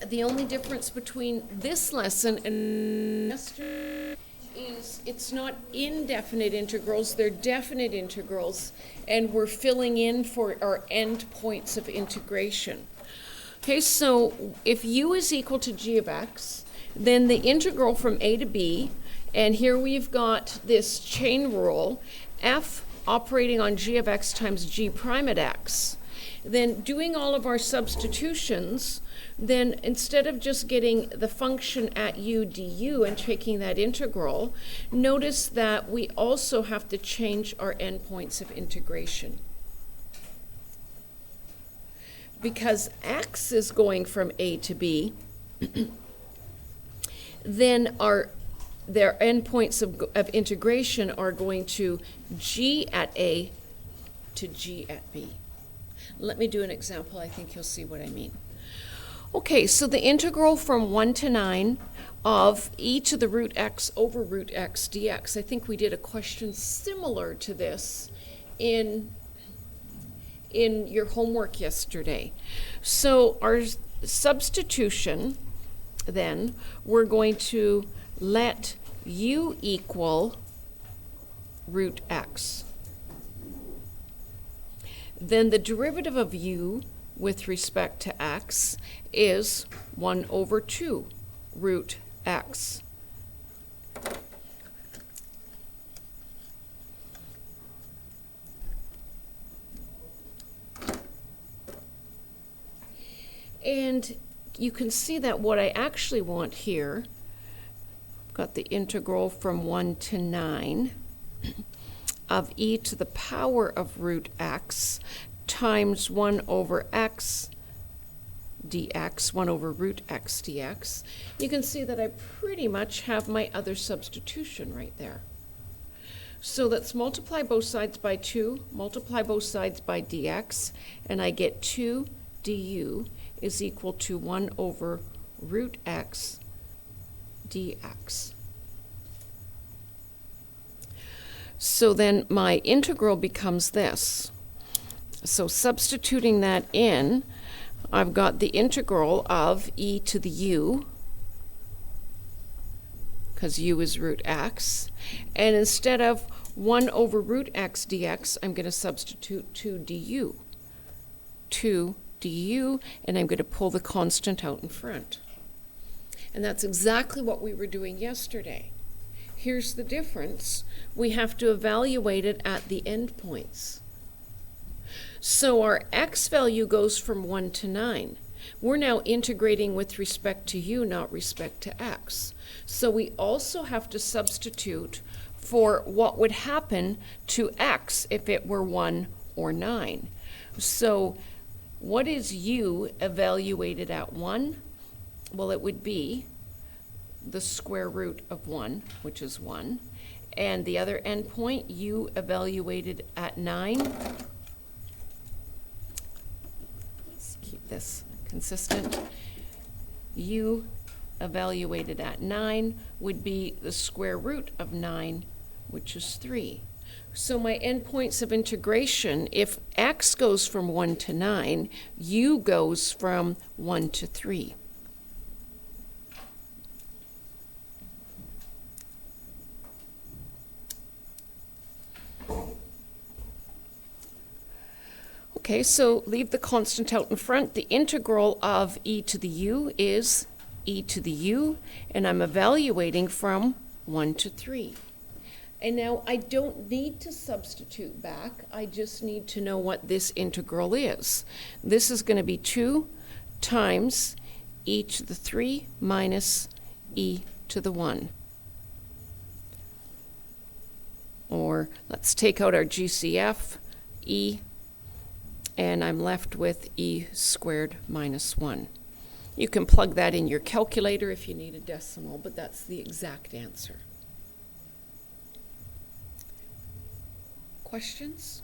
the only difference between this lesson and yesterday is it's not indefinite integrals, they're definite integrals, and we're filling in for our end points of integration. Okay, so if u is equal to g of x, then the integral from a to b, and here we've got this chain rule, f operating on g of x times g prime at x. Then doing all of our substitutions, then instead of just getting the function at u du and taking that integral, notice that we also have to change our endpoints of integration. Because x is going from a to b, then their endpoints of integration are going to g at a to g at b. Let me do an example. I think you'll see what I mean. Okay, so the integral from 1 to 9 of e to the root x over root x dx. I think we did a question similar to this in your homework yesterday. So our substitution, then, we're going to let u equal root x. Then the derivative of u with respect to x is 1 over 2 root x. And you can see that what I actually want here, I've got the integral from 1 to 9 of e to the power of root x times 1 over x dx, 1 over root x dx. You can see that I pretty much have my other substitution right there. So let's multiply both sides by 2, multiply both sides by dx, and I get 2 du is equal to 1 over root x dx. So then my integral becomes this. So substituting that in, I've got the integral of e to the u, because u is root x, and instead of 1 over root x dx, I'm going to substitute 2 du. 2 du, and I'm going to pull the constant out in front. And that's exactly what we were doing yesterday. Here's the difference. We have to evaluate it at the endpoints. So our x value goes from 1 to 9. We're now integrating with respect to u, not respect to x. So we also have to substitute for what would happen to x if it were 1 or 9. So what is u evaluated at 1? Well, it would be the square root of 1, which is 1. And the other endpoint, u evaluated at 9. Let's keep this consistent. U evaluated at 9 would be the square root of 9, which is 3. So my endpoints of integration, if x goes from 1 to 9, u goes from 1 to 3. Okay, so leave the constant out in front. The integral of e to the u is e to the u, and I'm evaluating from 1 to 3. And now I don't need to substitute back. I just need to know what this integral is. This is going to be 2 times e to the 3 minus e to the 1. Or let's take out our GCF, e, and I'm left with e squared minus 1. You can plug that in your calculator if you need a decimal, but that's the exact answer. Questions?